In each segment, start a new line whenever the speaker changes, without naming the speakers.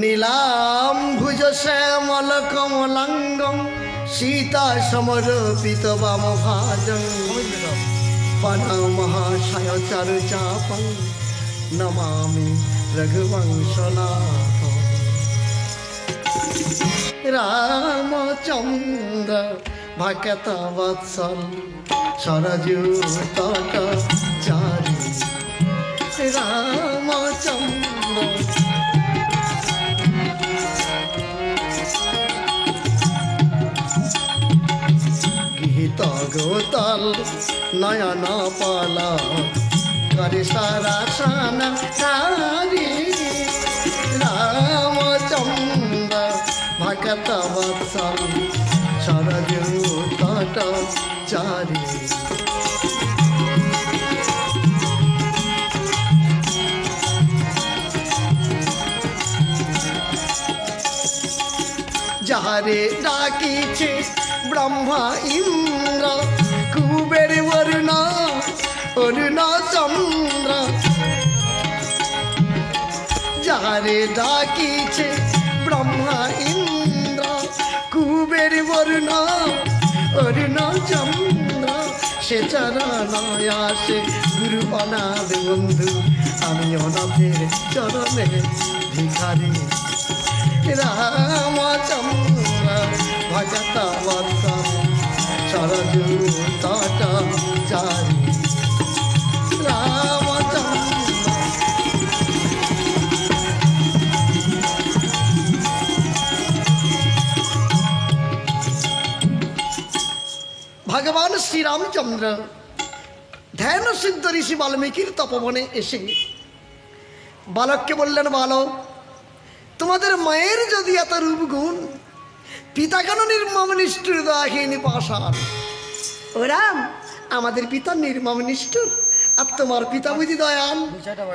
নীলাম ভুজ শ্যামল কমলাঙ্গম সীতা সমরপিত বাম ভাজং পানা মহাশয় চারু চাপং নমামি রঘুবংশনাথ। রামচন্দ্র ভকত বৎসল সরযূতট চারি রামচন্দ্র গীত গোতল নয়ন পল করে সরাসন চারি রামচন্দ্র ভকত বৎসল সরযূতট চারি। যাহারে ডাকিছে ব্রহ্মা ইন্দ্র কুবের বরুণ অরুণ চন্দ্র। যাহারে ডাকিছে ব্রহ্মা ইন্দ্র কুবের বরুণ অরুণ চন্দ্র। সে চরণয় আসে গুরু অনাথ বন্ধু আমি অনাথের চরণে ভিখারি। রামচন্দ্র ভকত বৎসল সরযূতট চারি রামচন্দ্র। ভগবান শ্রীরামচন্দ্র ধ্যান সিদ্ধ ঋষি বাল্মীকির তপবনে এসে বালককে বললেন, বালক তোমাদের মায়ের যদি এত রূপগুণ, পিতা কেন নির্মম নিষ্ঠুর দয়াহীন পাষাণ? ও রাম, আমাদের পিতা নির্মম নিষ্ঠুর আর তোমার পিতা বুঝি দয়াল।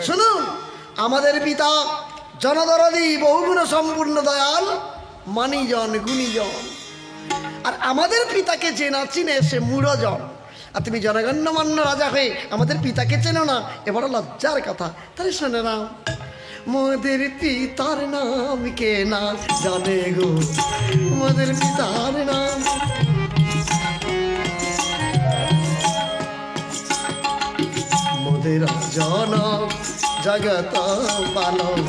শুনুন, আমাদের পিতা জনদরদী বহুগুণ সম্পূর্ণ দয়াল মানিজন গুণীজন, আর আমাদের পিতাকে যে না চিনে সে মূঢ়জন। আর তুমি জনগণ্যমান্য রাজা হয়ে আমাদের পিতাকে চেনো না, এ বড় লজ্জার কথা। তাহলে শোনে রাম, মোদের পিতার নাম কে না জানে গো, মোদের পিতার নাম মোদের জনক জগত পালক,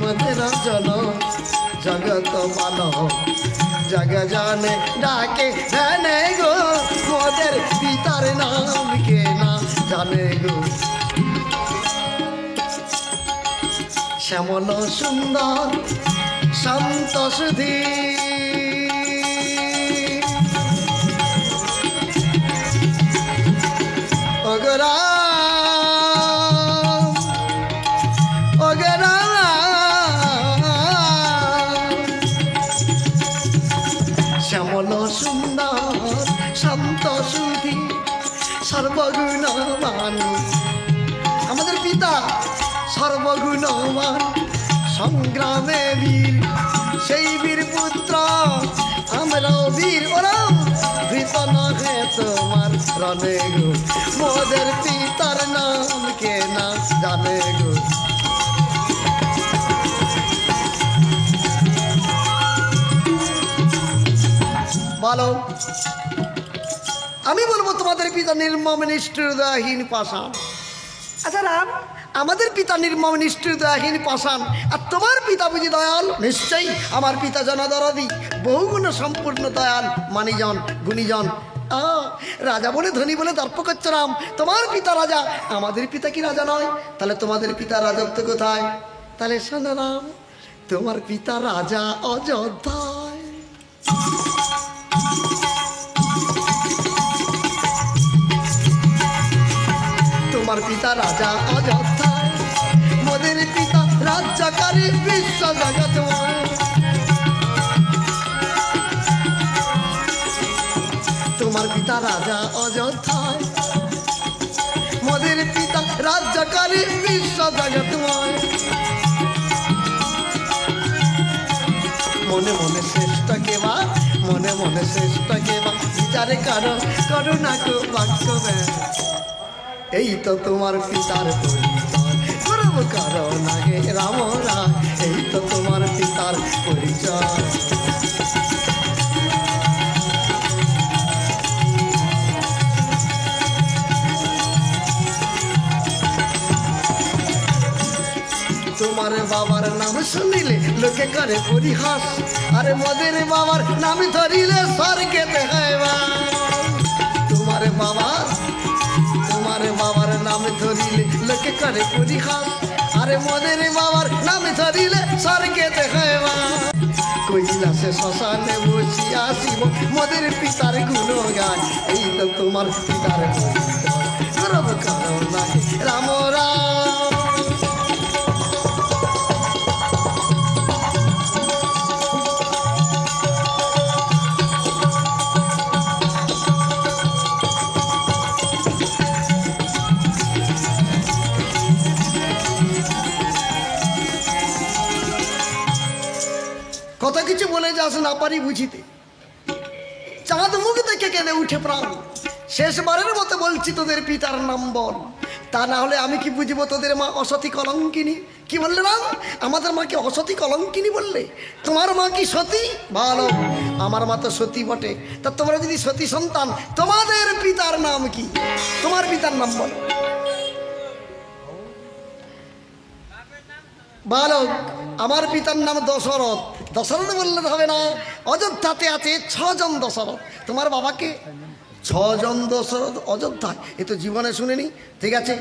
মোদের জনক জগত পালক। জগ জানে ডাকে জানে গো, মোদের পিতার নাম কে না জানে গো। শ্যামল সুন্দর শান্ত সুধী অগরা অগরা শ্যামল সুন্দর শান্ত সুধী সর্বগুণবান। আমাদের পিতা সর্বগুণবান, সংগ্রামে বীর, সেই বীর পুত্র আমরাও বীর। ওরাম ভীত নহে তোমার রণে গো, মোদের পিতার নাম কে না জানে গো। বলো, আমি বলবো তোমাদের পিতা নির্মম নিষ্ঠুর দয়াহীন পাষাণ। আচ্ছা রাম, আমাদের পিতা নির্মম নিষ্ঠুর দয়াহীন পাষাণ, আর তোমার পিতা বুঝি দয়াল? নিশ্চয়ই, আমার পিতা জনদরদী বহুগুণ সম্পূর্ণ দয়াল মানিজন গুণীজন। রাজা বলে ধনী বলে দর্প করছে রাম, তোমার পিতা রাজা, আমাদের পিতা কি রাজা নয়? তাহলে তোমাদের পিতা রাজত্ব কোথায়? তাহলে শোনো রাম, তোমার পিতা রাজা অযোধ্যায়। তোমার পিতা রাজা অযোধ্যায়, মোদের পিতা রাজ্যকারী বিশ্ব জগৎময়। তোমার পিতা রাজা অযোধ্যায়, মোদের পিতা রাজ্যকারী বিশ্ব জগৎময়। মনে মনে শ্রেষ্ঠ কেবা, মনে মনে শ্রেষ্ঠ কেবা, বিচারে কারো করুণা কো বাক্য। এই তো তোমার পিতার পরিচয়, কারো নাগে রামরা, এই তো তোমার পিতার পরিচয়। তোমার বাবার নাম শুনিলে লোকে করে পরিহাস, আরে মোদের বাবার নাম ধরিলে স্বর্গেতে হয় বাস। তোমার বাবার নাম ধরিলে লোকে করে পরিহাস, আরে মোদের বাবার নাম ধরিলে স্বর্গেতে হয় বাস। কৈলাসে শ্মশানে বসি আসিব মোদের পিতার গুণগান, এই তো তোমার পিতার পরিচয়। গৌরব কারো নাগে রাম রাম। কথা কিছু বলে যাস না পারি বুঝিতে, চাঁদ মুখ দেখে কেঁদে উঠে প্রাণ। শেষবারের মতো বলছি তোদের পিতার নাম বল, তা না হলে আমি কি বুঝবো তোদের মা অসতী কলঙ্কিনী। কি বললে রাম? আমাদের মাকে অসতী কলঙ্কিনী বললে? তোমার মা কি সতী? ভালো, আমার মা তো সতী বটে। তা তোমরা যদি সতী সন্তান, তোমাদের পিতার নাম কি? তোমার পিতার নাম বলো। বালক, আমার পিতার নাম দশরথ। দশরথ বললে হবে না, অযোধ্যাতে আছে 6 জন দশরথ। তোমার বাবাকে 6 জন দশরথ অযোধ্যায়, এ তো জীবনে শুনিনি। ঠিক আছে,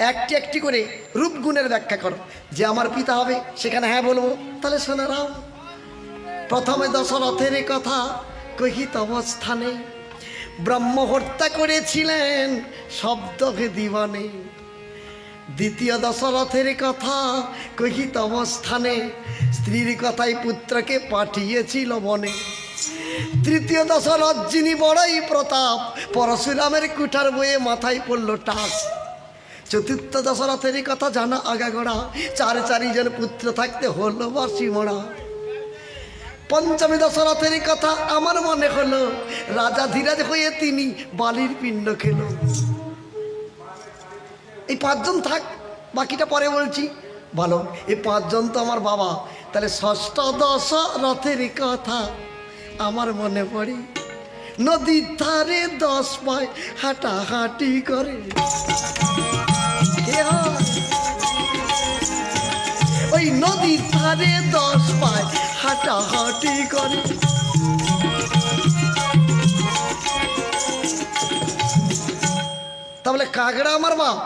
একটি একটি করে রূপগুণের ব্যাখ্যা করো। যে আমার পিতা হবে সেখানে হ্যাঁ বলবো। তাহলে শোনে রাম, প্রথমে দশরথের কথা কহিত অবস্থানে, ব্রহ্ম হত্যা করেছিলেন শব্দভেদী বনে। দ্বিতীয় দশরথের কথা কহিত অবস্থানে, স্ত্রীর কথাই পুত্রকে পাঠিয়েছিল বনে। তৃতীয় দশরথ যিনি বড়ই প্রতাপ, পরশুরামের কুঠার বয়ে মাথায় পড়ল টাক। চতুর্থ দশরথের কথা জানা আগাগোড়া, 4 জন পুত্র থাকতে হলো বাসি মোড়া। পঞ্চমী দশরথের কথা আমার মনে হলো, রাজা ধীরাজ হয়ে তিনি বালির পিণ্ড খেল। এই 5 জন থাক, বাকিটা পরে বলছি। ভালো, এই 5 জন তো আমার বাবা। তাহলে ষষ্ঠ দশরথের কথা আমার মনে পড়ে, নদীর ধারে 10 পায় হাঁটাহাঁটি করে। ওই নদীর ধারে 10 পায় হাঁটাহাঁটি করে। তাহলে কাঁকড়া আমার বাপ।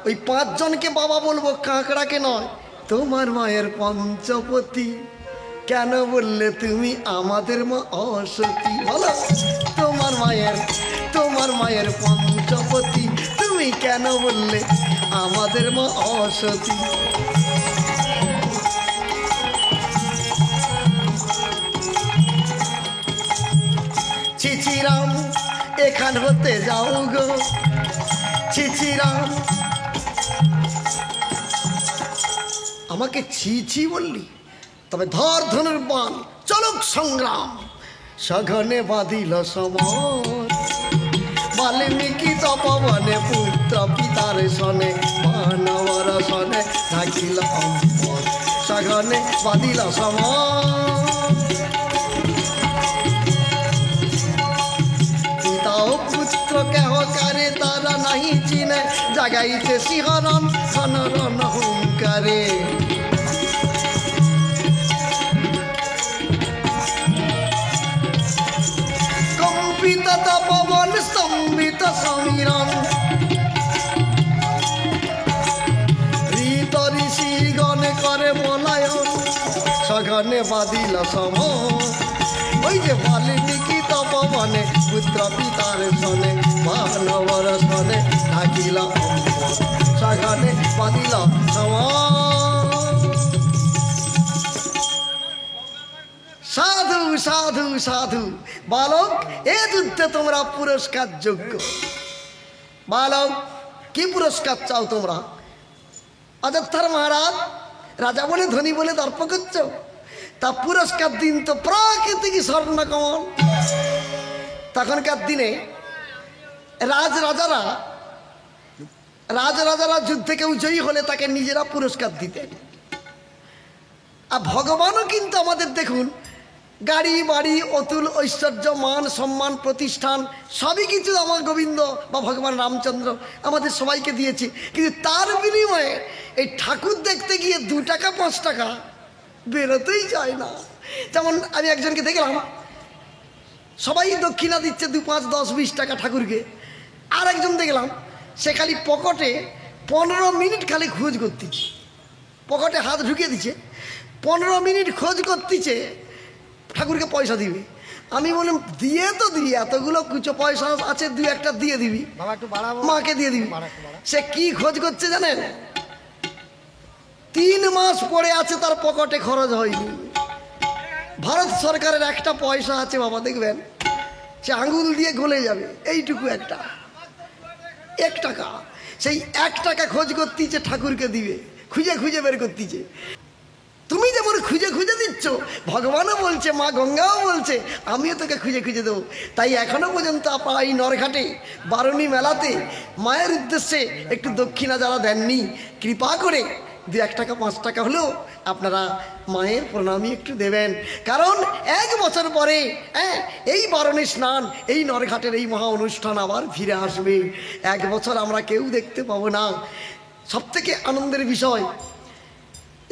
ওই 5 জনকে বাবা বলবো, কাঁকড়াকে নয়। তোমার মায়ের পঞ্চপতি, কেন বললে তুমি আমাদের মা অসতী? বলো, তোমার মায়ের পঞ্চপতি, তুমি কেন বললে আমাদের মা অসতী? চিচিরাম এখান হতে যাও গো, চিচিরাম। আমাকে ছি ছি বললি? তবে ধর ধনুর বাণ, চলক সংগ্রাম। সঘনে বাঁধিল সমর, বাল্মীকি তপবনে পুত্র পিতার সনে, মানবর সনে ঢাকিল অম্বর। সঘনে বাঁধিল সমর, পিতা ও পুত্র কেহ কারে তারা নাহি চিনে, জাগাইছে শিহরণ খনরণ হুঙ্কারে। কম্পিত তপবন স্তম্ভিত সমীরণ, ঋত ঋষিগণ করে বলায়ন। সঘনে বাঁধিল সম, ওই যে বাল্মীকি তপবনে পুত্র পিতার সনে, মানবর সনে ঢাকিল অম্বর। সঘনে বাঁধিল সম। সাধু সাধু সাধু। বালক, এ যুদ্ধে তোমরা পুরস্কার যোগ্য। বালক, কি পুরস্কার চাও তোমরা? অযোধ্যার মহারাজ রাজা বলে ধনী বলে দর্প করছ, তা পুরস্কার দিন তো প্রাকৃতিক স্বর্ণকমল। তখনকার দিনে রাজারা রাজারা যুদ্ধে কেউ জয়ী হলে তাকে নিজেরা পুরস্কার দিতেন। আর ভগবানও কিন্তু আমাদের দেখুন গাড়ি বাড়ি অতুল ঐশ্বর্য মান সম্মান প্রতিষ্ঠান সবই কিছু আমার গোবিন্দ বা ভগবান রামচন্দ্র আমাদের সবাইকে দিয়েছে, কিন্তু তার বিনিময়ে এই ঠাকুর দেখতে গিয়ে 2 টাকা 5 টাকা বেরোতেই যায় না। যেমন আমি একজনকে দেখলাম সবাই দক্ষিণা দিচ্ছে 2, 5, 10, 20 টাকা ঠাকুরকে, আর একজন দেখলাম সে খালি পকেটে 15 মিনিট খালি খোঁজ করতেছে, পকেটে হাত ঢুকিয়ে দিচ্ছে, 15 মিনিট খোঁজ করতেছে ঠাকুরকে পয়সা দিবি। আমি বললাম দিয়ে তো দিবি, এতগুলো কুচো পয়সা আছে 2-1টা দিয়ে দিবি, মাকে দিয়ে দিবি। সে কি খোঁজ করছে জানেন? 3 মাস পরে আছে, তার পকেটে খরচ হয়নি। ভারত সরকারের একটা পয়সা আছে বাবা, দেখবেন সে আঙুল দিয়ে গলে যাবে, এইটুকু একটা 1 টাকা। সেই 1 টাকা খোঁজ করতেছে ঠাকুরকে দিবে, খুঁজে খুঁজে বের করতেছে। তুমি যেমন খুঁজে খুঁজে দিচ্ছ, ভগবানও বলছে, মা গঙ্গাও বলছে আমিও তোকে খুঁজে খুঁজে দেবো। তাই এখনো পর্যন্ত আপনারা এই নরঘাটে বারুণী মেলাতে মায়ের উদ্দেশ্যে একটু দক্ষিণা যারা দেননি, কৃপা করে 2-1 টাকা 5 টাকা হলেও আপনারা মায়ের প্রণামী একটু দেবেন। কারণ 1 বছর পরে এই বারুণী স্নান, এই নরঘাটের এই মহা অনুষ্ঠান আবার ফিরে আসবে। 1 বছর আমরা কেউ দেখতে পাবো না। সবথেকে আনন্দের বিষয়,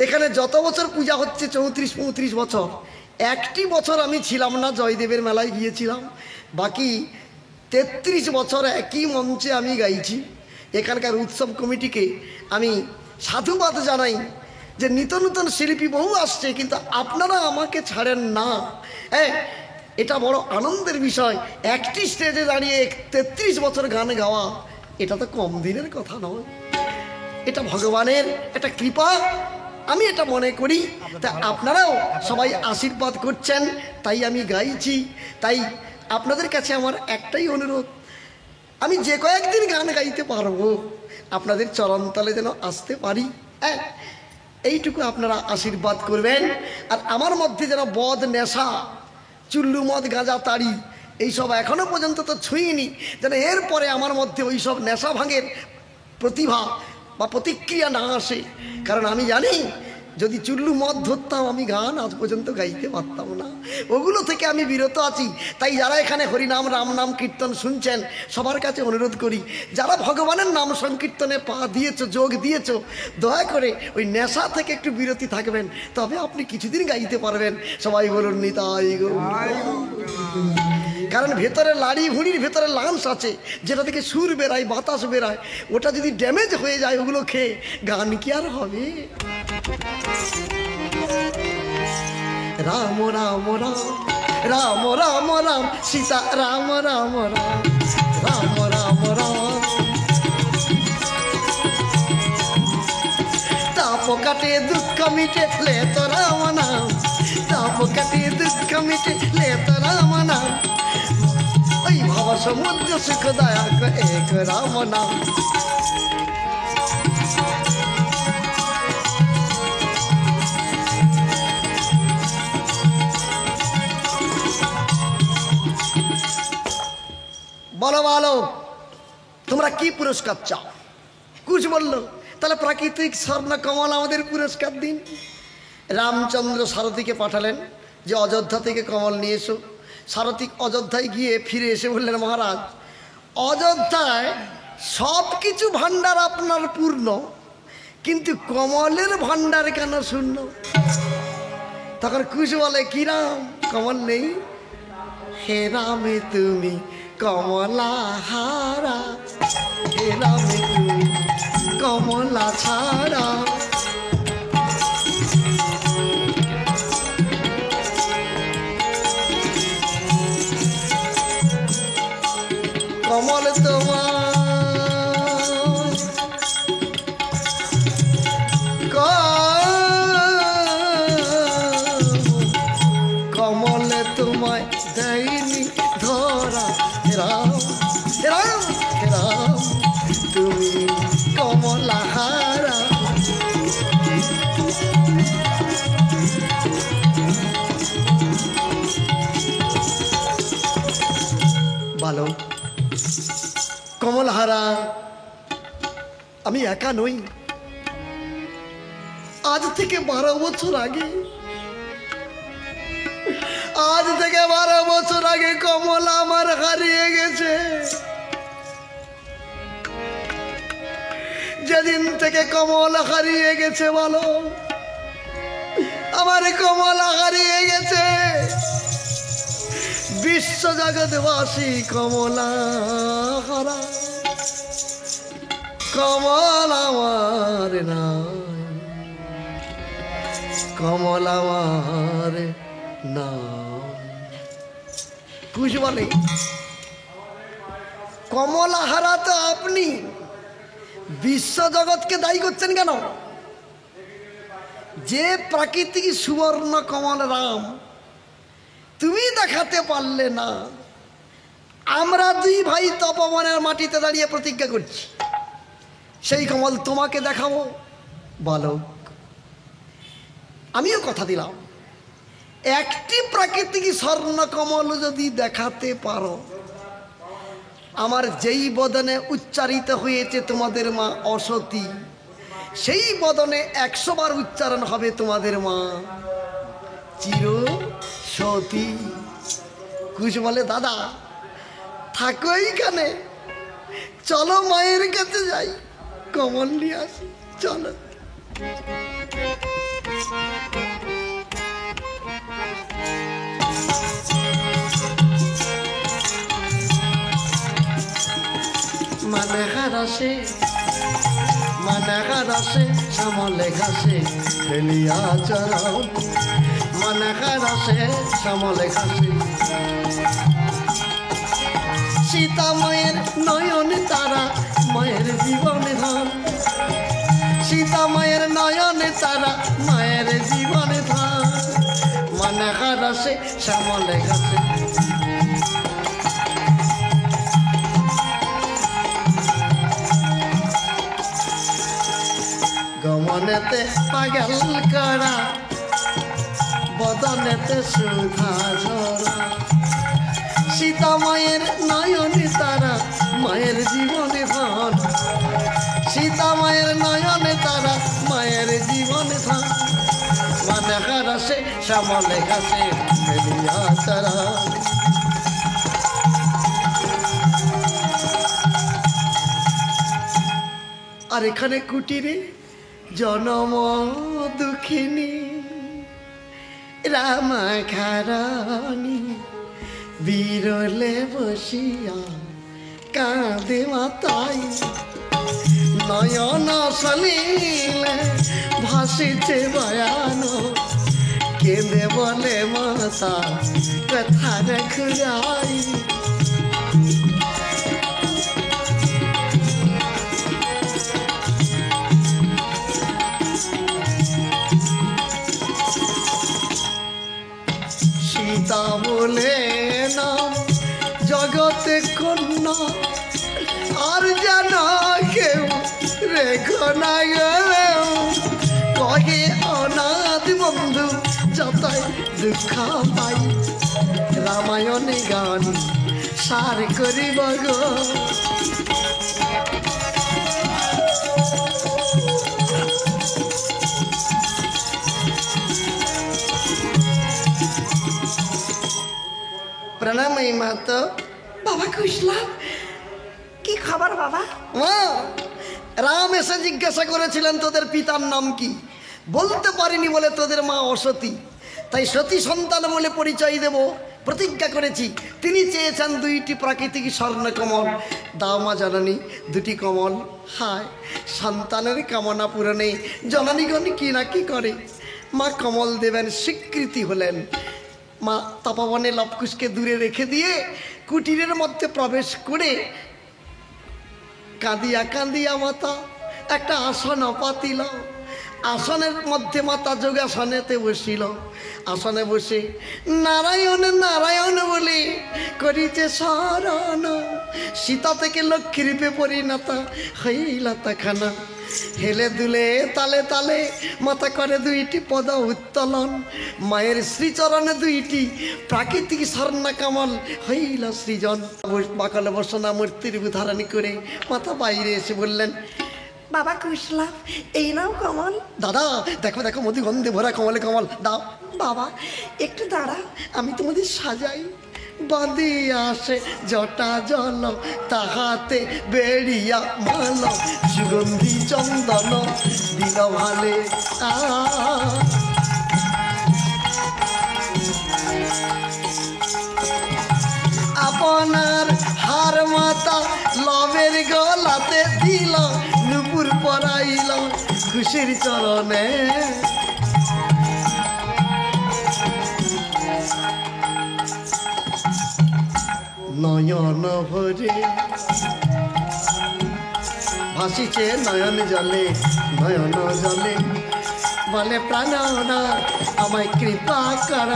এখানে যত বছর পূজা হচ্ছে 34-35 বছর, 1টি বছর আমি ছিলাম না, জয়দেবের মেলায় গিয়েছিলাম। বাকি 33 বছর একই মঞ্চে আমি গাইছি। এখানকার উৎসব কমিটিকে আমি সাধুবাদ জানাই যে নিত্য নূতন শিল্পী বহু আসছে, কিন্তু আপনারা আমাকে ছাড়েন না। এটা বড় আনন্দের বিষয়। একটি স্টেজে দাঁড়িয়ে 33 বছর গান গাওয়া, এটা তো কম দিনের কথা নয়, এটা ভগবানের একটা কৃপা, আমি এটা মনে করি। তা আপনারাও সবাই আশীর্বাদ করছেন, তাই আমি গাইছি। তাই আপনাদের কাছে আমার একটাই অনুরোধ, আমি যে কয়েকদিন গান গাইতে পারবো আপনাদের চরণতলে যেন আসতে পারি, এইটুকু আপনারা আশীর্বাদ করবেন। আর আমার মধ্যে যেন বদ নেশা, চুল্লু মদ গাঁজা তাড়ি এইসব এখনো পর্যন্ত তো ছুঁইনি, যেন এরপরে আমার মধ্যে ওই সব নেশা ভাঙের প্রতিভা বা প্রতিক্রিয়া না আসে। কারণ আমি জানি যদি চুল্লু মদ ধরতাম আমি গান আজ পর্যন্ত গাইতে পারতাম না, ওগুলো থেকে আমি বিরত আছি। তাই যারা এখানে হরিনাম রাম নাম কীর্তন শুনছেন সবার কাছে অনুরোধ করি, যারা ভগবানের নাম সংকীর্তনে পা দিয়েছো, যোগ দিয়েছো, দয়া করে ওই নেশা থেকে একটু বিরতি থাকবেন, তবে আপনি কিছুদিন গাইতে পারবেন। সবাই বলুন নিতাই গৌর। কারণ ভেতরে লাড়ি ভুঁড়ির ভেতরে লাংস আছে, যেটা থেকে সুর বেরায়, বাতাস বেরায়, ওটা যদি ড্যামেজ হয়ে যায় ওগুলো খেয়ে গান কি আর হবে? রাম রাম রাম রাম রাম রাম সীতা রাম রাম রাম রাম রাম রাম। তাপ কাটে দুঃখ মিটে লে তো রাম নাম, তাপ কাটে দুঃখ মিটে লে তো রাম নাম। ওই ভব সমুদ্র সুখ দয়া এক রাম নাম। বলো বলো তোমরা কি পুরস্কার চাও? কুছ বললো, তাহলে প্রাকৃতিক স্বর্ণ কমল আমাদের পুরস্কার দিন। রামচন্দ্র সারথীকে পাঠালেন যে অযোধ্যা থেকে কমল নিয়ে এসো। সারথী অযোধ্যায় গিয়ে ফিরে এসে বললেন, মহারাজ অযোধ্যায় সব কিছু ভাণ্ডার আপনার পূর্ণ, কিন্তু কমলের ভাণ্ডার কেন শূন্য? তখন কুশ বলে, কি রাম কমল নেই? হে রামে তুমি কমলা হারা, হে রামে তুমি কমলা ছাড়া। কমল তোমার কমল তোমায় দেয়নি ধরা। রাম রাম রাম তুমি কমলা হারা। আমি একা নই। আজ থেকে 12 বছর আগে, আজ থেকে 12 বছর আগে কমলা আমার হারিয়ে গেছে। যেদিন থেকে কমলা হারিয়ে গেছে, বলো, আমার কমলা হারিয়ে গেছে, বিশ্ব জগৎবাসী কমলা হারা, কমলা আমার নাই, কমলা আমার নাই। কুশ বলে, কমলা হারা তো আপনি, বিশ্ব জগৎকে দায়ী করছেন কেন? যে প্রাকৃতিক সুবর্ণ কমল রাম তুমি দেখাতে পারলে না, আমরা 2 ভাই তপবনের মাটিতে দাঁড়িয়ে প্রতিজ্ঞা করছি সেই কমল তোমাকে দেখাবো। বালক, আমিও কথা দিলাম, একটি প্রাকৃতিক স্বর্ণ কমল যদি দেখাতে পারো, আমার যেই বদনে উচ্চারিত হয়েছে তোমাদের মা অসতী, সেই বদনে 100 বার উচ্চারণ হবে তোমাদের মা চির সতী। কুশ বলে, দাদা থাকো এইখানে, চলো মায়ের কাছে যাই, কমল নিয়ে আসি, চলো। মানহারাসে মানহারাসে শ্যামলে ঘাসে ফেলিয়া চরণ, মানহারাসে শ্যামলে ঘাসে। সীতা মায়ের নয়ন তারা, মায়ের জীবন ধান, সীতা মায়ের নয়ন তারা, মায়ের জীবন ধান, মানহারাসে শ্যামলে ঘাসে। গমনেতে পাগল করা, বদনেতে সুধা ঝরা, সীতা মায়ের নয়ন তারা, মায়ের জীবনে ধান, সীতা মায়ের নয়নে তারা, মায়ের জীবনে ধান, মানহারাসে শ্যামলে ঘাসে ফেলিয়া তারা। আর এখানে কুটিরে জনম দুঃখিনী রামা খারানি, বিরলে বসিয়া কাঁদে মাতাই, নয়ন সলিলে ভাসিছে বয়ান, কেঁদে বলে মাতা কথা ঘুরাই। সীতা বলে নাম জগতে কন্যা, আর যেন কেউ রেখো না গেলেও, কহে অনাথ বন্ধু যতই দুঃখ পাই, রামায়ণে গান সার করিব গো। প্রণাম মাতো। বাবা কুশলাম, কি খবর বাবা? মা, রাম এসে জিজ্ঞাসা করেছিলেন তোদের পিতার নাম কি, বলতে পারিনি বলে তোদের মা অসতী, তাই সতী সন্তান বলে পরিচয় দেব প্রতিজ্ঞা করেছি। তিনি চেয়েছেন 2টি প্রাকৃতিক স্বর্ণ কমল, দাও মা জননী 2টি কমল। হায়, সন্তানের কামনা পূরণে জননীগণ কি না কি করে, মা কমল দেবেন স্বীকৃতি হলেন। মা তপবনে লবকুশকে দূরে রেখে দিয়ে কুটিরের মধ্যে প্রবেশ করে কাঁদিয়া কাঁদিয়া মাতা একটা আসন পাতিল, আসনের মধ্যে মাতা যোগাসনেতে বসিল। আসনে বসে নারায়ণ নারায়ণ বলে করিতে শরণ, সীতা থেকে লক্ষ্মী রূপে পরিণতা হইলা তখানা। হেলে দুলে তালে তালে মাতা করে 2টি পদ উত্তোলন, মায়ের শ্রীচরণে 2টি প্রাকৃতিক স্বর্ণ কমল হইল সৃজন। বাকলে বসনা মূর্তির ধারণ করে মাতা বাইরে এসে বললেন, বাবা কুশলাভ, এই নাও কমল। দাদা দেখো দেখো মধু গন্ধে ভরা কমলে কমল দাও। বাবা একটু দাঁড়া, আমি তোমাদের সাজাই। বাঁধি আসে জটা জল, তাহাতে বেড়িয়া মাল, সুগন্ধি চন্দন দিল ভালে। আপনার হার মাতা লবের গলাতে দিল, নুপুর পরাইল খুশির চরণে। নয়ন ভরে ভাসিছে নয়ন জলে, নয়ন জলে বলে প্রাণনা আমায় কৃপা কর।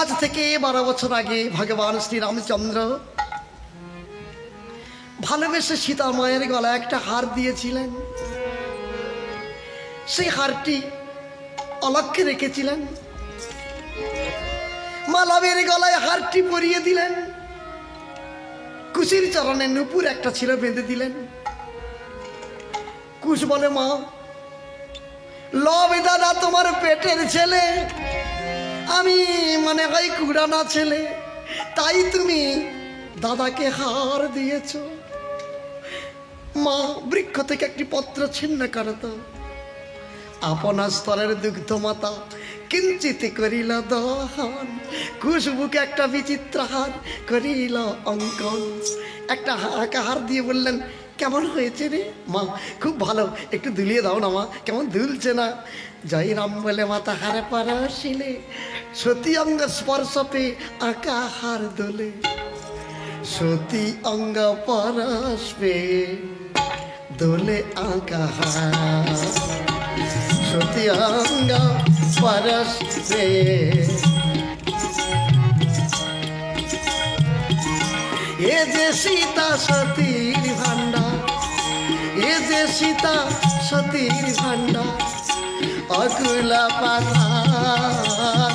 আজ থেকে 12 বছর আগে ভগবান শ্রীরামচন্দ্র ভালোবেসে সীতা মায়ের গলায় একটা হার দিয়েছিলেন। সেই হারটি অলক্ষ্যে রেখেছিলেন। মা লবের গলায় হারটি পরিয়ে দিলেন। কুশির চরণে নুপুর একটা ছিল, বেঁধে দিলেন। কুশ বলে, মা লব দাদা তোমার পেটের ছেলে, আমি মনে হয় কুড়ানা ছেলে, তাই তুমি দাদাকে হার দিয়েছ। মা বৃক্ষ থেকে একটি পত্র ছিন্ন করত, আপনার স্তরের দুগ্ধ মাতা কিঞ্চিত করিল দহন। খুশবুকে একটা বিচিত্র হার করিল অঙ্কন। একটা হাঁকা হার দিয়ে বললেন, কেমন হয়েছে রে মা? খুব ভালো, একটু দুলিয়ে দাও না মা, কেমন দুলছে না। জয় রাম বলে মাতা হারে পরশিলে, সতী অঙ্গ স্পর্শ পেয়ে আঁকা হার দোলে। সতী অঙ্গ পরশ পেয়ে দোলে আঁকা হার, সতী অঙ্গ পরশ পেয়ে। এ যে সীতা সতীর ভান্ডার, এ যে সীতা সতীর ভান্ডার, অকুলা পাথার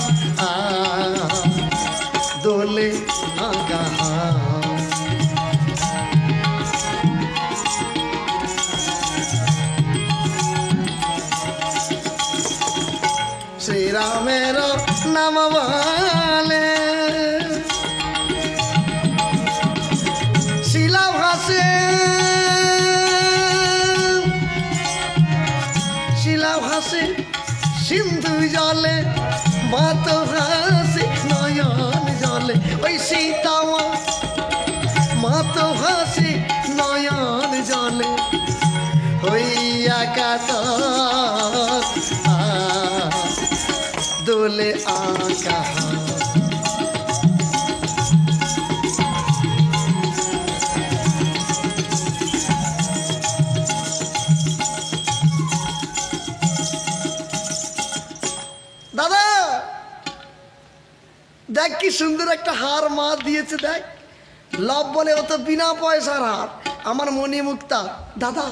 দোলে আঁকা হার। শ্রীরামের নাম বলে শিলা ভাসে, শিলা ভাসে সিন্ধু জলে, মাত ভাসে নয়ন জলে। ওই সীতা মাত ভাসে নয়ন জলে, হইয়া কাতর দোলে আঁকা হার। দাদা দেখ কি সুন্দর একটা হার মা দিয়েছে, দেখ। লব বলে, ও তো বিনা পয়সার হার, আমার মণি মুক্তা। দাদা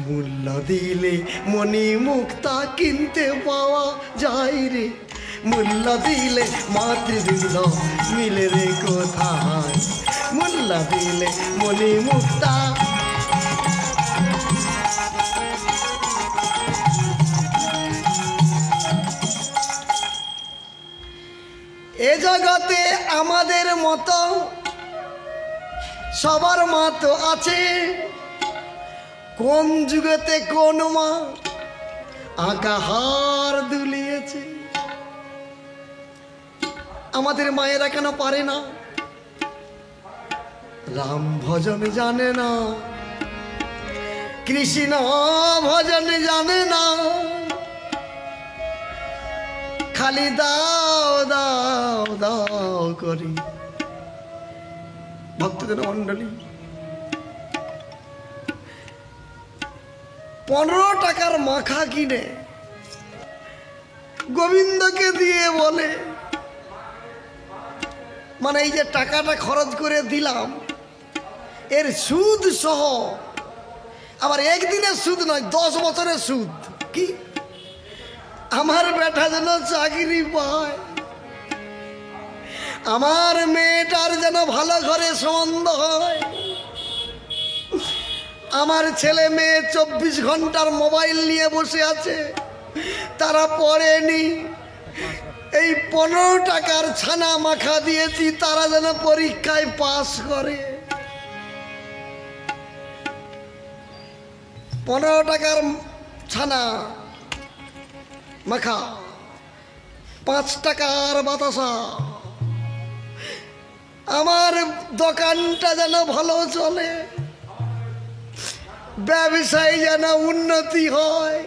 মূল্য দিলে মণি মুক্তা কিনতে পাওয়া যায় রে, মূল্য দিলে মাতৃবৃন্দ মিলে রে কোথায়, মূল্য দিলে মণি মুক্তা। এ জগতে আমাদের মতো সবার মা তো আছে, কোন যুগেতে কোন মা আঁকা হার দুলিয়েছে। আমাদের মায়েরা কেন পারে না? রাম ভজন জানে না, কৃষ্ণ ভজন জানে না, খালি দাও দাও দাও করি। ভক্তজন মন্ডলী 15 টাকার মাখা কিনে গোবিন্দকে দিয়ে বলে, মানে এই যে টাকাটা খরচ করে দিলাম এর সুদ সহ, আবার একদিনের সুদ নয়, 10 বছরের সুদ। কি আমার বেটা যেন চাকরি পায়, আমার মেয়েটার যেন ভালো ঘরে সম্বন্ধ হয়। আমার ছেলে মেয়ে 24 ঘন্টার মোবাইল নিয়ে বসে আছে, তারা পড়েনি। এই 15 টাকার ছানা মাখা দিয়েছি, তারা যেন পরীক্ষায় পাস করে। 15 টাকার ছানা মাখা, 5 টাকার বাতাসা। আমার দোকানটা যেন ভালো চলে, ব্যবসায় যেন উন্নতি হয়,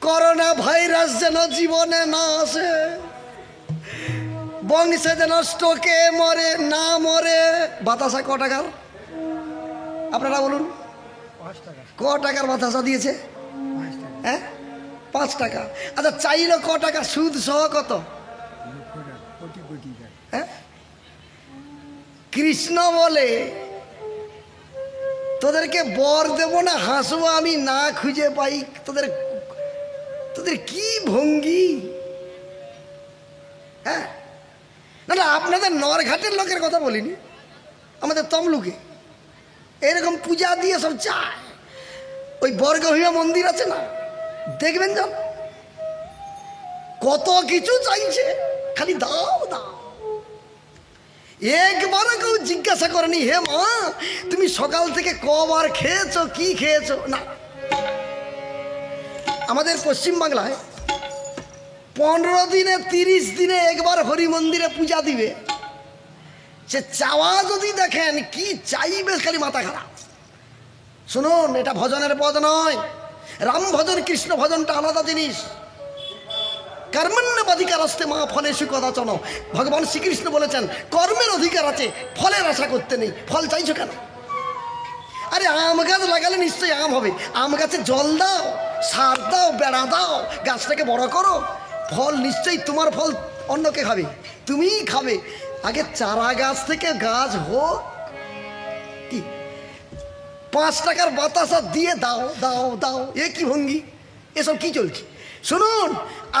করোনা ভাইরাস যেন জীবনে না আসে, বংশে যেন স্ট্রোকে মরে না মরে। বাতাসা ক টাকার আপনারা বলুন? ক টাকার বাতাসা দিয়েছে? হ্যাঁ, 5 টাকা। আচ্ছা, চাইলো ক টাকা? সুদ সহ কত? হ্যাঁ, কৃষ্ণ বলে তোদেরকে বর দেব না, হাসবো আমি না খুঁজে পাই। তোদের কি ভঙ্গি! হ্যাঁ, না না, আপনাদের নরঘাটের লোকের কথা বলিনি, আমাদের তমলুকে এরকম পূজা দিয়ে সব চায়। ওই বর্গভীমা মন্দির আছে না, দেখবেন যান, কত কিছু চাইছে, খালি দাও দাও। একবারও কেউ জিজ্ঞাসা করেনি, হে মা তুমি সকাল থেকে কবার খেয়েছো, কি খেয়েছো? না। আমাদের পশ্চিমবাংলায় 15 দিনে 30 দিনে একবার হরি মন্দিরে পূজা দিবে। সে চাওয়া যদি দেখেন কি চাইবে, খালি মাথা খারাপ। শুনুন, এটা ভজনের পদ নয়। রাম ভজন কৃষ্ণ ভজনটা আলাদা জিনিস। কর্মণ্য অধিকার আসতে মা ফলেষু কদাচন। ভগবান শ্রীকৃষ্ণ বলেছেন কর্মের অধিকার আছে, ফলের আশা করতে নেই। ফল চাইছো কেন? আরে আম গাছ লাগালে নিশ্চয়ই আম হবে। আম গাছে জল দাও, সার দাও, বেড়া দাও, গাছটাকে বড় করো, ফল নিশ্চয়ই তোমার ফল অন্যকে খাবে, তুমিই খাবে। আগে চারা গাছ থেকে গাছ হোক। কি 5 টাকার বাতাসা দিয়ে দাও দাও দাও, এ কি ভঙ্গি? এসব কি চলছে? শুনুন,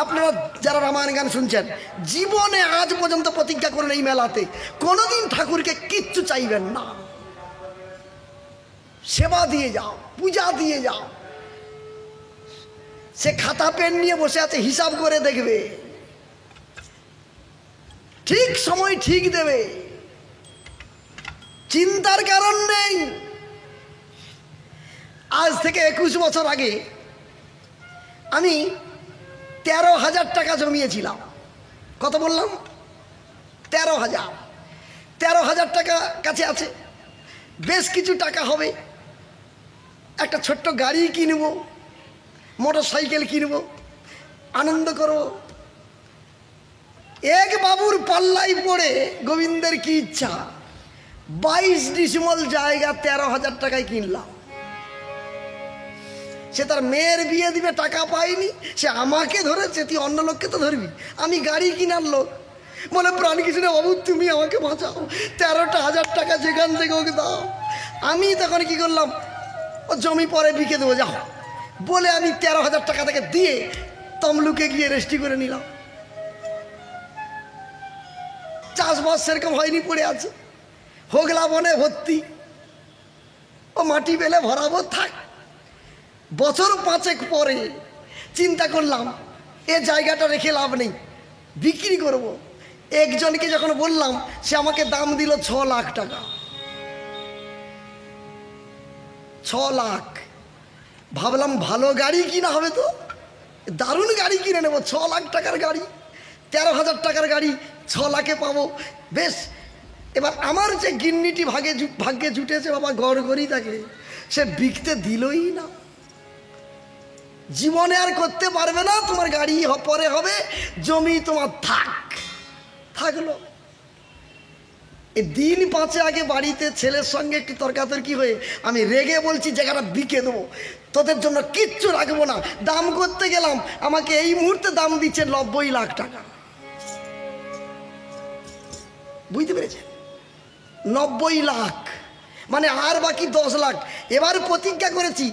আপনারা যারা রামায়ণ গান শুনছেন, জীবনে আজ পর্যন্ত প্রতিজ্ঞা করেন এই মেলাতে কোনোদিন ঠাকুরকে কিচ্ছু চাইবেন না। সেবা দিয়ে যাও, পূজা দিয়ে যাও। সে খাতা পেন নিয়ে বসে আছে, হিসাব করে দেখবে, ঠিক সময় ঠিক দেবে, চিন্তার কারণ নেই। আজ থেকে 21 বছর আগে আমি 13,000 টাকা জমিয়েছিলাম। কত বললাম? 13,000। 13,000 টাকা কাছে আছে, বেশ কিছু টাকা হবে। একটা ছোট্ট গাড়ি কিনব, মোটর সাইকেল কিনব, আনন্দ করব। এক বাবুর পাল্লাই পড়ে গোবিন্দের কি ইচ্ছা, 22 ডিসিমল জায়গা 13,000 টাকায় কিনলাম। সে তার মেয়ের বিয়ে দিবে, টাকা পায়নি, সে আমাকে ধরেছে, তুই অন্য লোককে তো ধরবি, আমি গাড়ি কিনার লোক। বলে প্রাণ কৃষ্ণ বাবু তুমি আমাকে বাঁচাও, 13,000 টাকা যেখান থেকে ওকে দাও। আমি তখন কি করলাম, ও জমি পরে বিকে দেবো যাও বলে আমি 13,000 টাকা থেকে দিয়ে তমলুকে গিয়ে রেজিস্ট্রি করে নিলাম। চাষবাস সেরকম হয়নি, পড়ে আছে, হোগলা বনে ভর্তি, ও মাটি বেলে ভরাবো থাক। বছর 5 পরে চিন্তা করলাম এ জায়গাটা রেখে লাভ নেই, বিক্রি করব। একজনকে যখন বললাম, সে আমাকে দাম দিল 6 লাখ টাকা। 6 লাখ। ভাবলাম ভালো গাড়ি কিনা হবে তো, দারুণ গাড়ি কিনে নেবো। 6 লাখ টাকার গাড়ি, 13,000 টাকার গাড়ি 6 লাখে পাবো, বেশ। এবার আমার যে গিন্নিটি ভাগ্যে জুটেছে, বাবা গড়গড়ি থাকে, সে বিকতে দিলই না। জীবনে আর করতে পারবে না, তোমার গাড়ি পরে হবে, জমি তোমার থাকলো। এই দিন 5 আগে বাড়িতে ছেলের সঙ্গে একটু তর্কাতর্কি হয়ে আমি রেগে বলছি জায়গাটা বিকে দেবো, তোদের জন্য কিচ্ছু রাখবো না। দাম করতে গেলাম, আমাকে এই মুহূর্তে দাম দিচ্ছে 90 লাখ টাকা। বুঝতে পেরেছেন? 90 লাখ মানে আর বাকি 10 লাখ। এবার প্রতিজ্ঞা করেছি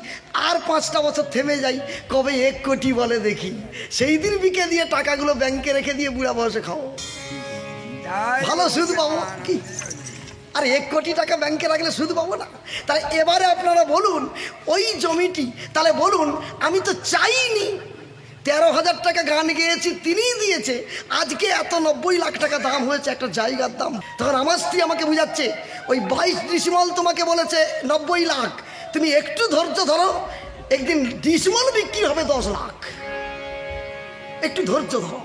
আর 5টা বছর থেমে যাই, কবে 1 কোটি বলে দেখি, সেই দিন বিকে দিয়ে টাকাগুলো ব্যাংকে রেখে দিয়ে বুড়া বয়সে খাও। ভালো সুদ পাবো কি? আর 1 কোটি টাকা ব্যাংকে রাখলে সুদ পাবো না? তাহলে এবারে আপনারা বলুন ওই জমিটি, তাহলে বলুন আমি তো চাইনি, 13,000 টাকা গান গেয়েছি, তিনিই দিয়েছে, আজকে এত 90 লাখ টাকা দাম হয়েছে একটা জায়গার দাম। তখন আমার স্ত্রী আমাকে বুঝাচ্ছে ওই 22 ডিসিমল তোমাকে বলেছে 90 লাখ, তুমি একটু ধৈর্য ধরো, একদিন ডিসিমল বিক্রি হবে 10 লাখ, একটু ধৈর্য ধরো।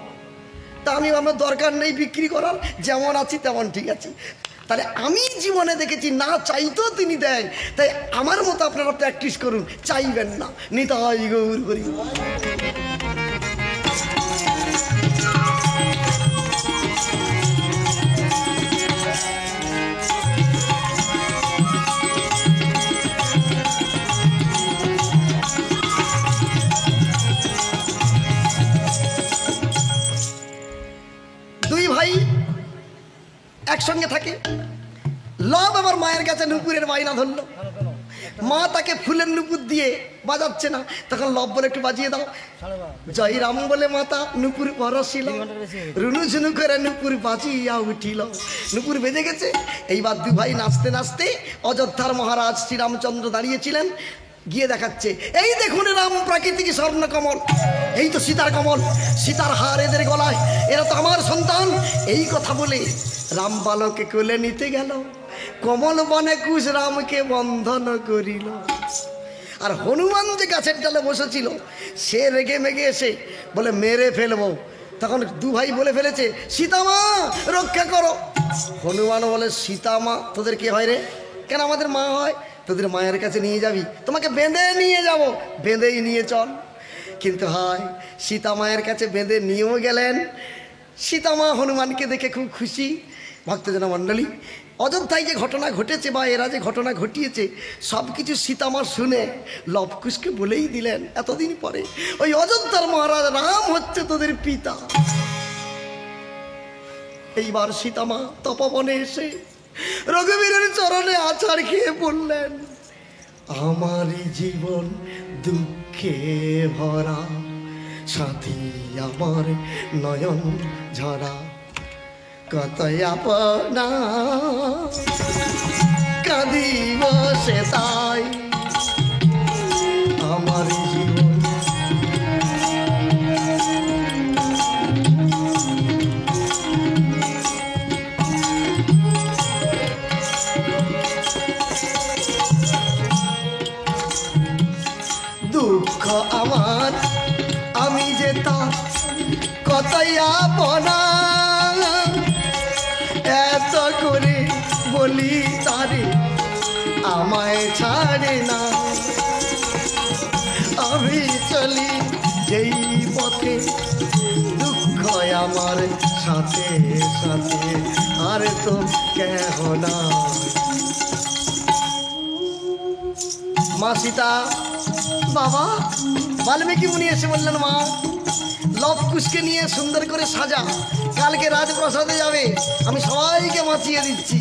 তা আমি আমার দরকার নেই বিক্রি করার, যেমন আছি তেমন ঠিক আছে। তাহলে আমি জীবনে দেখেছি না চাইতেও তিনি দেয়, তাই আমার মতো আপনারা প্র্যাকটিস করুন, চাইবেন না। নিতাই গৌর হরি। দুই ভাই একসঙ্গে থাকে। লব আমার মায়ের কাছে নুপুরের বায়না ধরলো, মা তাকে ফুলের নুপুর দিয়ে বাজাচ্ছে না, তখন লব বলে একটু বাজিয়ে দাও। জয় রাম বলে মাতা নুপুর পরশিল, রুনু ঝুনু করে নুপুর বাজিয়া উঠিল। নুপুর বেজে গেছে। এইবার দু ভাই নাচতে নাচতে অযোধ্যার মহারাজ শ্রীরামচন্দ্র দাঁড়িয়েছিলেন, গিয়ে দেখাচ্ছে এই দেখুন রাম প্রাকৃতিক স্বর্ণ কমল, এই তো সীতার কমল, সীতার হার এদের গলায়, এরা তো আমার সন্তান। এই কথা বলে রাম বালকে কোলে নিতে গেল, কমল বনে কুশ রামকে বন্ধন করিল। আর হনুমান যে গাছের ডালে বসেছিল সে রেগে মেগে এসে বলে মেরে ফেলবো। তখন দু ভাই বলে ফেলেছে সীতামা রক্ষা করো। হনুমান বলে সীতামা তোদের কে হয় রে? কেন আমাদের মা হয়, তোদের মায়ের কাছে নিয়ে যাবি, তোমাকে বেঁধে নিয়ে যাব, বেঁধেই নিয়ে চল। কিন্তু হয় সীতা মায়ের কাছে বেঁধে নিয়েও গেলেন। সীতামা হনুমানকে দেখে খুব খুশি। ভক্তজন মণ্ডলী, অযোধ্যায় যে ঘটনা ঘটেছে বা এরা যে ঘটনা ঘটিয়েছে সব কিছু সীতামা শুনে লবকুশকে বলেই দিলেন এতদিন পরে, ওই অযোধ্যার মহারাজ রাম হচ্ছে তোদের পিতা। এইবার সীতামা তপবনে এসে রঘুবীরের চরণে আছাড় খেয়ে পড়লেন, আমার জীবন দুঃখে ভরা, সাথী আমার নয়ন ঝরা, কত আপনা কাঁদিব সে তাই, আমার জীবন দুঃখ আমার, আমি যে তার কতই আপনা, এত করে বলি তারে আমায় ছাড়ে না। আমি চলি যেই পথে দুঃখ আমার সাথে সাথে, আর তো কেহ না। মা সীতা, বাবা বাল্মীকি মুনি এসে বললেন মা লবকুশকে নিয়ে সুন্দর করে সাজা, কালকে রাজপ্রাসাদে যাবে, আমি সবাইকে বাঁচিয়ে দিচ্ছি।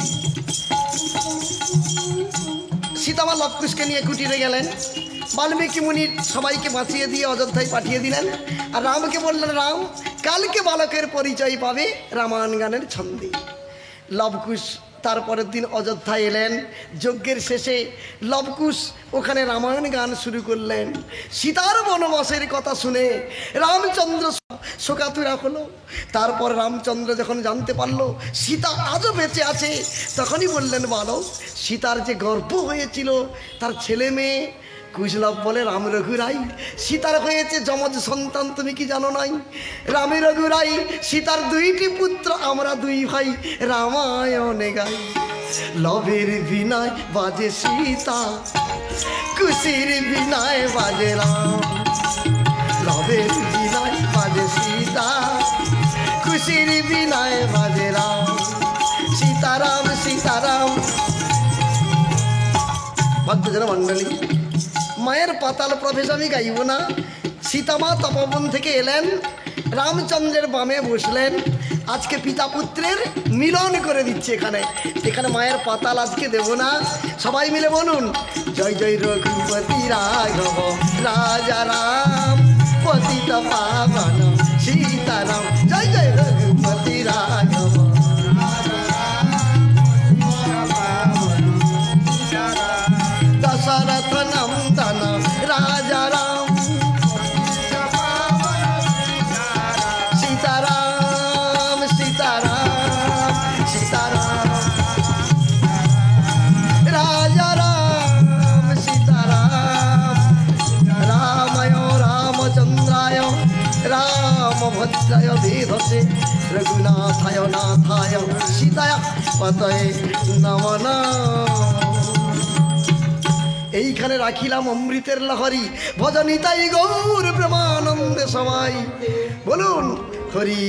সীতামা লবকুশকে নিয়ে কুটিরে গেলেন। বাল্মীকি মুনি সবাইকে বাঁচিয়ে দিয়ে অযোধ্যায় পাঠিয়ে দিলেন। আর রামকে বললেন রাম কালকে বালকের পরিচয় পাবে রামায়ণ গানের ছন্দে। লবকুশ তারপরের দিন অযোধ্যায় এলেন। যজ্ঞের শেষে লবকুশ ওখানে রামায়ণ গান শুরু করলেন। সীতার বনবাসের কথা শুনে রামচন্দ্র শোকাতুরা হলো। তারপর রামচন্দ্র যখন জানতে পারলো সীতা আজও বেঁচে আছে, তখনই বললেন বালক সীতার যে গর্ভ হয়েছিল তার ছেলে মেয়ে। কুশলভ বলে রাম রঘুরাই, সীতার হয়েছে যমজ সন্তান, তুমি কি জানো নাই? রামে রঘুরাই, সীতার 2টি পুত্র, আমরা 2 ভাই রামায়ণে গাই। লবের বিনায় বাজে সীতা, খুশির বিনায় বাজে রাম। লবের বিনায় বাজে সীতা, খুশির বিনায় বাজে রাম। সীতারাম সীতারাম। ভক্তজন মণ্ডলী, মায়ের পাতাল প্রবেশ আমি গাইব না। সীতামা তপবন থেকে এলেন, রামচন্দ্রের বামে বসলেন। আজকে পিতা পুত্রের মিলন করে দিচ্ছে এখানে। এখানে মায়ের পাতাল আজকে দেব না। সবাই মিলে বলুন জয় জয় রঘুপতি রাঘব রাজা রাম, পতিত পাবন সীতারাম। জয় জয় রঘুপতি রাঘব রঘুনাথায় নাথায় সীতায় পতয়ে নমঃ নমঃ। এইখানে রাখিলাম অমৃতের লহরী, ভজনিতাই গৌর প্রেমানন্দে সবাই বলুন হরি।